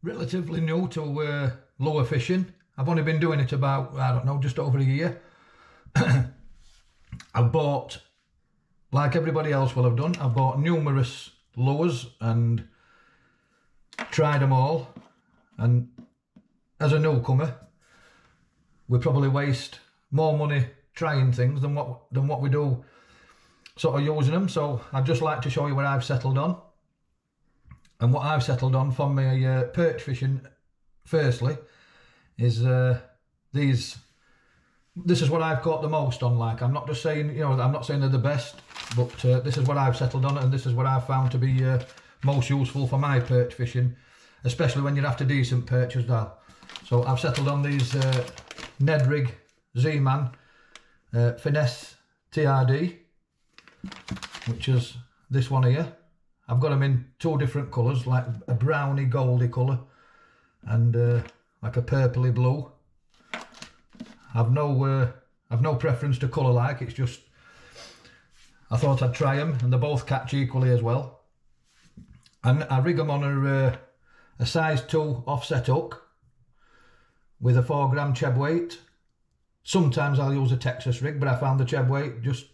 relatively new to lure fishing. I've only been doing it about, I don't know, just over a year. I've bought, like everybody else will have done, I've bought numerous lures and tried them all. And as a newcomer, we probably waste more money trying things than what we do sort of using them. So I'd just like to show you where I've settled on. And what I've settled on for my perch fishing, firstly, is this is what I've caught the most on. Like, I'm not just saying, you know, I'm not saying they're the best, but this is what I've settled on, and this is what I've found to be most useful for my perch fishing, especially when you're after decent perch as well. So I've settled on these Ned Rig Z-Man Finesse TRD, which is this one here. I've got them in two different colours, like a browny goldy colour and like a purpley blue. I've no preference to colour, like, it's just I thought I'd try them, and they both catch equally as well. And I rig them on a size 2 offset hook with a 4 gram cheb weight. Sometimes I'll use a Texas rig, but I found the cheb weight just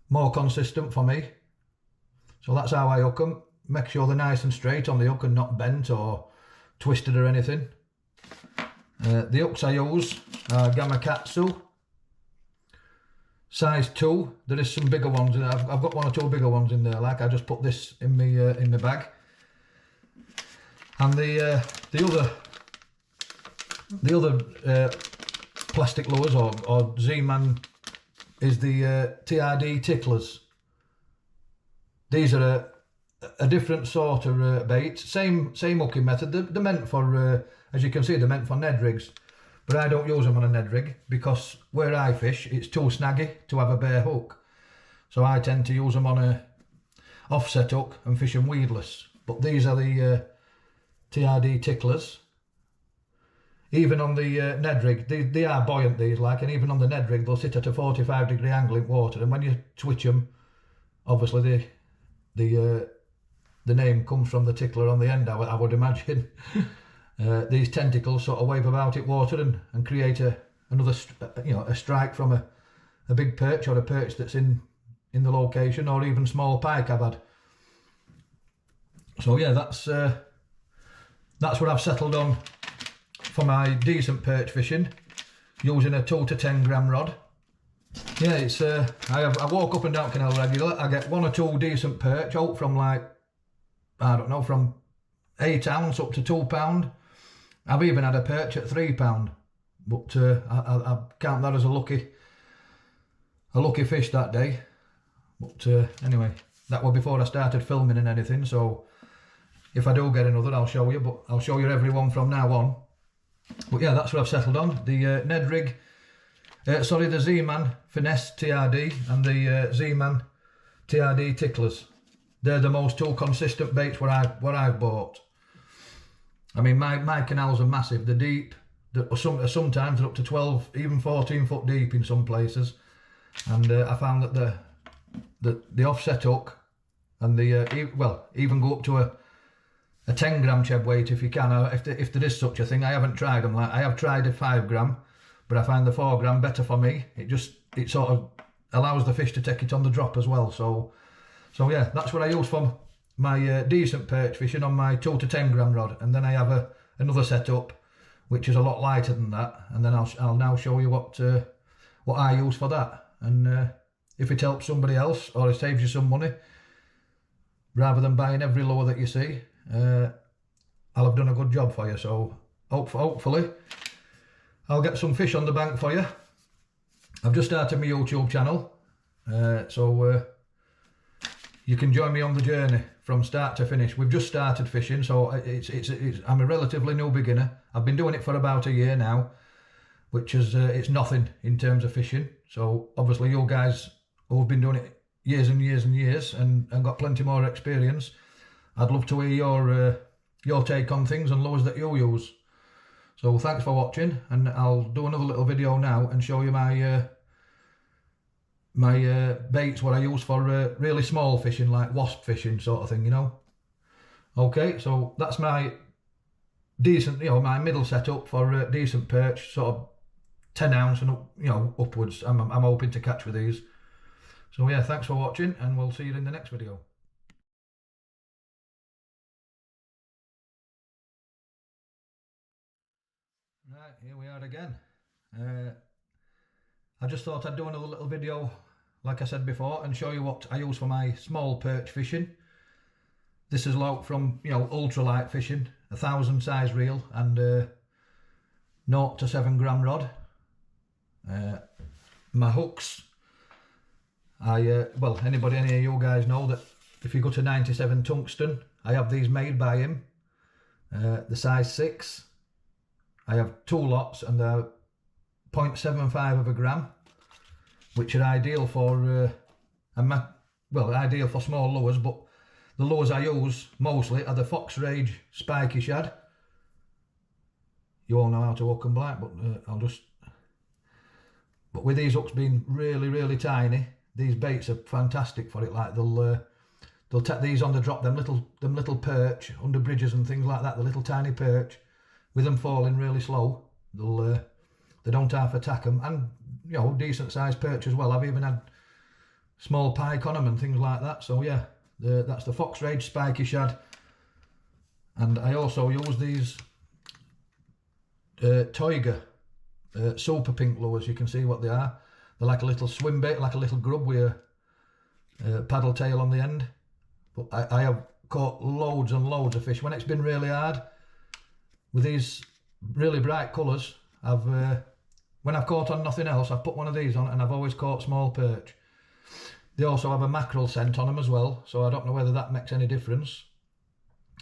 more consistent for me. So that's how I hook them. Make sure they're nice and straight on the hook and not bent or twisted or anything. The hooks I use are Gamakatsu, size 2. There is some bigger ones in there. I've got 1 or 2 bigger ones in there. Like, I just put this in my bag. And the other plastic lures or Z-Man is the TRD ticklers. These are a different sort of bait. Same hooking method. They're meant for, as you can see, they're meant for Ned rigs. But I don't use them on a Ned rig because where I fish, it's too snaggy to have a bare hook. So I tend to use them on a offset hook and fish them weedless. But these are the TRD ticklers. Even on the Ned rig, they are buoyant, these, like, and even on the Ned rig, they'll sit at a 45-degree angle in water. And when you twitch them, obviously the name comes from the tickler on the end, I would imagine. These tentacles sort of wave about in water and create another, you know, a strike from a big perch or a perch that's in the location, or even small pike I've had. So yeah, that's what I've settled on for my decent perch fishing, using a 2 to 10 gram rod. Yeah, it's I walk up and down canal regular. I get 1 or 2 decent perch out from, like, I don't know, from 8 ounce up to £2. I've even had a perch at £3, but I count that as a lucky fish that day. But anyway, that was before I started filming and anything. So if I do get another, I'll show you. But I'll show you every one from now on. But yeah, that's what I've settled on. The Ned Rig, the Z-Man Finesse TRD and the Z-Man TRD ticklers. They're the most 2 consistent baits what I've bought. I mean, my canals are massive. They're deep. Sometimes they're up to 12, even 14 foot deep in some places. And I found that the offset hook and even go up to a 10 gram cheb weight if you can. If there is such a thing. I haven't tried them. Like, I have tried a 5 gram, but I find the 4 gram better for me. It sort of allows the fish to take it on the drop as well. So yeah, that's what I use for my decent perch fishing on my 2 to 10 gram rod. And then I have another setup which is a lot lighter than that, and then I'll now show you what I use for that. And if it helps somebody else or it saves you some money, rather than buying every lure that you see, I'll have done a good job for you. So hopefully I'll get some fish on the bank for you. I've just started my YouTube channel, so you can join me on the journey from start to finish. We've just started fishing, so I'm a relatively new beginner. I've been doing it for about a year now, which is it's nothing in terms of fishing. So obviously you guys who've been doing it years and years and years and got plenty more experience, I'd love to hear your take on things and lures that you use. So thanks for watching, and I'll do another little video now and show you my baits, what I use for really small fishing, like wasp fishing sort of thing, you know. Okay, so that's my decent, you know, my middle setup for decent perch, sort of 10 ounce and up, you know, upwards. I'm hoping to catch with these. So yeah, thanks for watching, and we'll see you in the next video. Right, here we are again. I just thought I'd do another little video, like I said before, and show you what I use for my small perch fishing. This is out from, you know, ultralight fishing, 1,000 size reel and 0 to 7 gram rod. My hooks, well, any of you guys know that if you go to 97 tungsten, I have these made by him, the size 6. I have 2 lots and they're 0.75 of a gram, which are ideal for ideal for small lures, but the lures I use mostly are the Fox Rage spiky shad. You all know how to hook and blind, but but with these hooks being really tiny, these baits are fantastic for it. Like they'll take these on the drop, them little perch under bridges and things like that, the little tiny perch, with them falling really slow, they don't half attack them, and you know, decent sized perch as well. I've even had small pike on them and things like that. So yeah, that's the Fox Rage spiky shad. And I also use these Toiga super pink lures. You can see what they are. They're like a little swim bait, like a little grub with a paddle tail on the end. But I have caught loads and loads of fish when it's been really hard with these really bright colours. When I've caught on nothing else, I've put one of these on and I've always caught small perch. They also have a mackerel scent on them as well, so I don't know whether that makes any difference.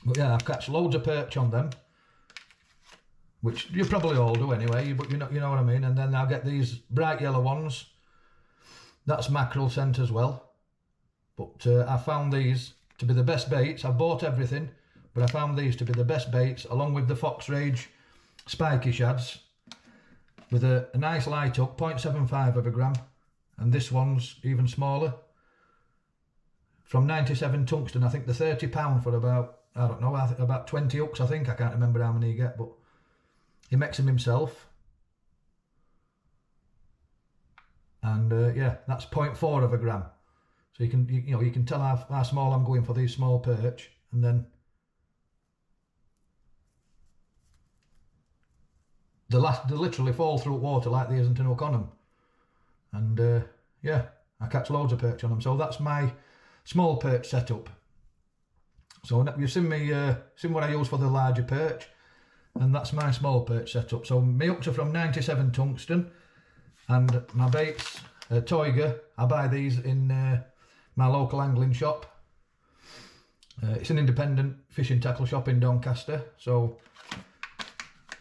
But yeah, I've catch loads of perch on them, which you probably all do anyway, but you know what I mean. And then I'll get these bright yellow ones. That's mackerel scent as well. But I found these to be the best baits. I've bought everything, but I found these to be the best baits, along with the Fox Rage spiky shads, with a nice light hook, 0.75 of a gram, and this one's even smaller, from 97 tungsten. I think they're £30 for about, I don't know, about 20 hooks, I think. I can't remember how many you get, but he makes them himself. And yeah, that's 0.4 of a gram. So you can tell how small I'm going for these small perch, and then they literally fall through water like there isn't an hook on them. And yeah, I catch loads of perch on them. So that's my small perch setup. So you've seen me seen what I use for the larger perch, and that's my small perch setup. So my hooks are from 97 tungsten, and my baits, Toiga, I buy these in my local angling shop. It's an independent fishing tackle shop in Doncaster, so,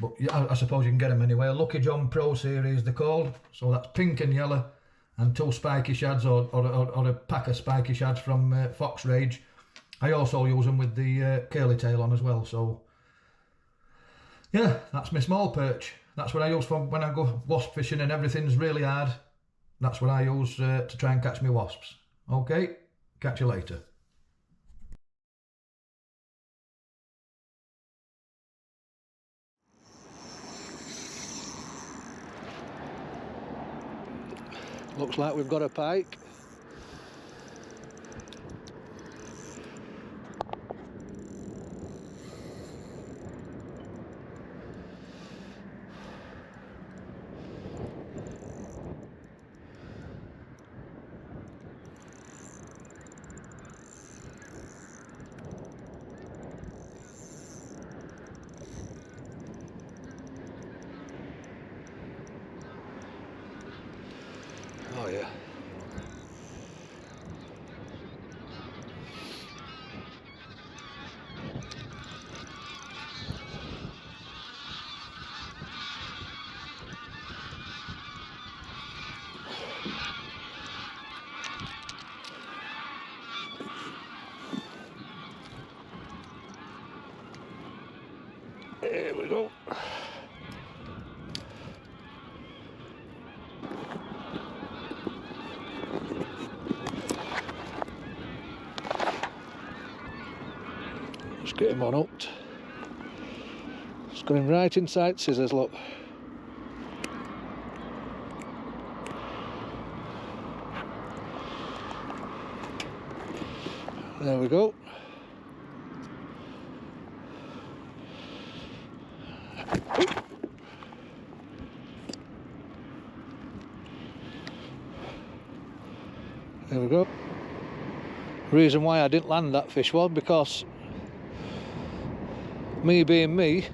but yeah, I suppose you can get them anywhere. Lucky John Pro Series they're called. So that's pink and yellow, and 2 spiky shads, or a pack of spiky shads from Fox Rage. I also use them with the curly tail on as well. So yeah, that's my small perch. That's what I use for when I go wasp fishing and everything's really hard. That's what I use to try and catch me wasps. Okay, catch you later. Looks like we've got a pike. Oh yeah. There we go. Let's get him on hooked. Going right inside scissors, look. There we go. There we go. The reason why I didn't land that fish was because, me being me,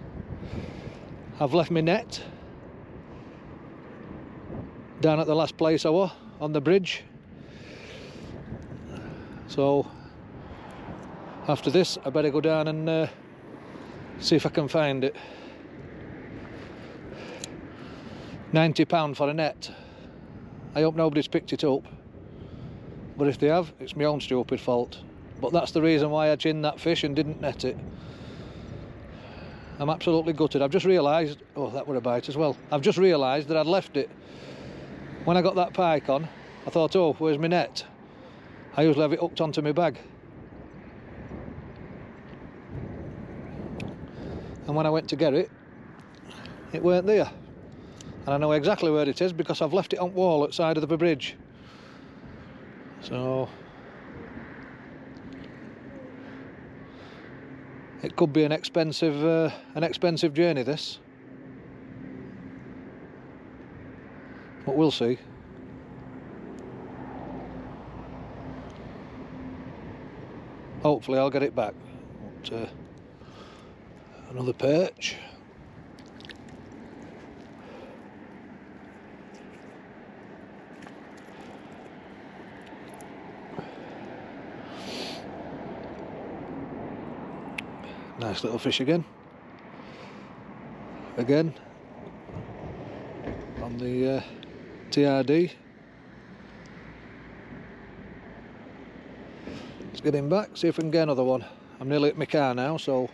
I've left my net down at the last place I was, on the bridge. So after this I better go down and see if I can find it. £90 for a net. I hope nobody's picked it up, but if they have, it's my own stupid fault. But that's the reason why I chinned that fish and didn't net it. I'm absolutely gutted. I've just realised, oh, that were a bite as well. I've just realised that I'd left it. When I got that pike on, I thought, oh, where's my net? I usually have it hooked onto my bag. And when I went to get it, it weren't there. And I know exactly where it is because I've left it on wall at the side of the bridge. So it could be an expensive journey, this. But we'll see. Hopefully I'll get it back. But, another perch. Nice little fish again. Again on the TRD. Let's get him back, see if we can get another one. I'm nearly at my car now, so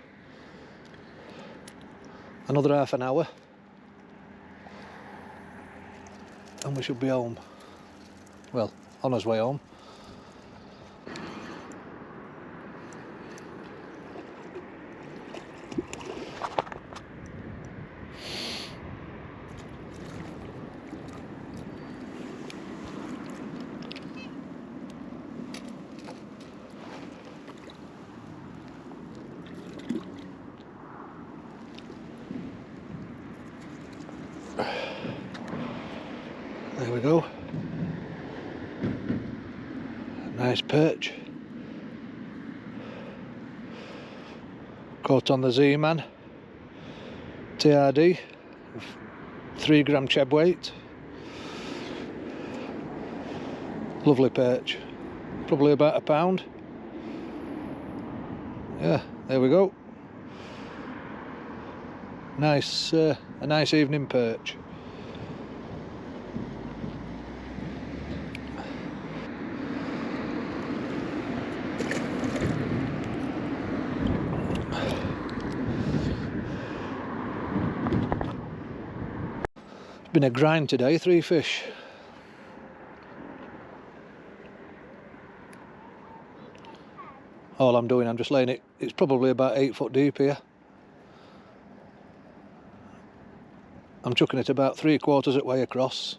another half an hour and we should be home. Well, on his way home. There we go. Nice perch. Caught on the Z-Man TRD, 3 gram cheb weight. Lovely perch. Probably about £1. Yeah, there we go. Nice, a nice evening perch. Been a grind today, 3 fish. All I'm doing, I'm just laying it, it's probably about 8 foot deep here. I'm chucking it about 3/4 of the way across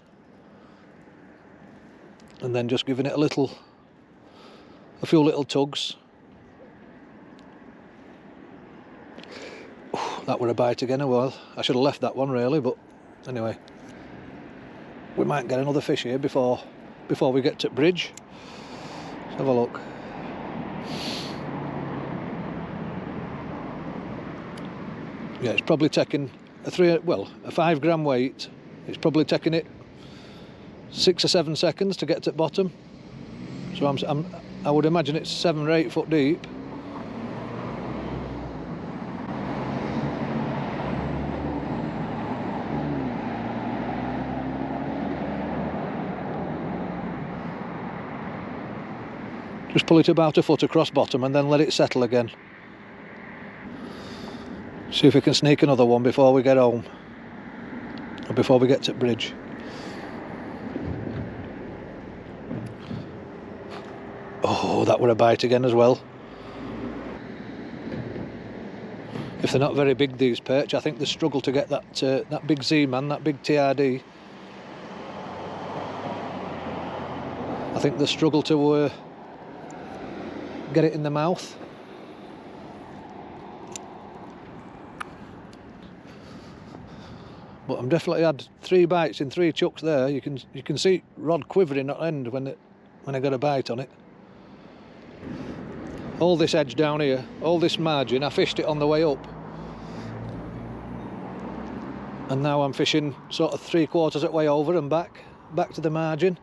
and then just giving it a few little tugs. Ooh, that were a bite again. Well, I should have left that one really, but anyway. We might get another fish here before we get to the bridge. Let's have a look. Yeah, it's probably taking a 5 gram weight. It's probably taking it 6 or 7 seconds to get to the bottom. So I would imagine it's 7 or 8 foot deep. Just pull it about a foot across bottom and then let it settle again. See if we can sneak another one before we get home, or before we get to the bridge. Oh, that were a bite again as well. if they're not very big, these perch, I think they struggle to get that big Z-man, that big TRD. I think they struggle to get it in the mouth. But I'm definitely had 3 bites in 3 chucks there. You can see rod quivering at the end when I got a bite on it. All this edge down here, all this margin, I fished it on the way up. And now I'm fishing sort of 3/4 of the way over and back to the margin.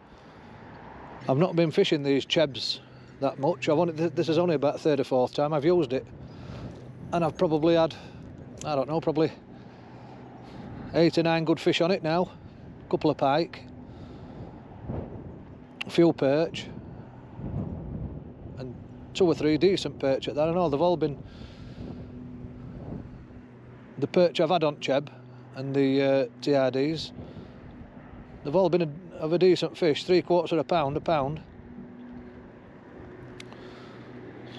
I've not been fishing these chebs that much. This is only about 3rd or 4th time I've used it. And I've probably had, I don't know, probably 8 or 9 good fish on it now. A couple of pike, a few perch, and 2 or 3 decent perch at that. I know they've all been the perch I've had on cheb and the TRDs. They've all been of a decent fish, 3/4 of a pound.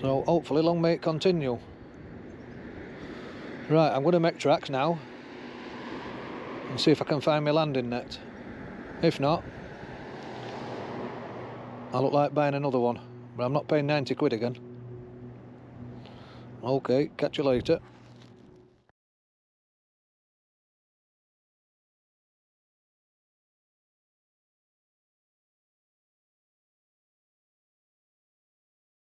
So hopefully long may it continue. Right, I'm going to make tracks now and see if I can find my landing net. If not, I look like buying another one, but I'm not paying 90 quid again. Okay, catch you later.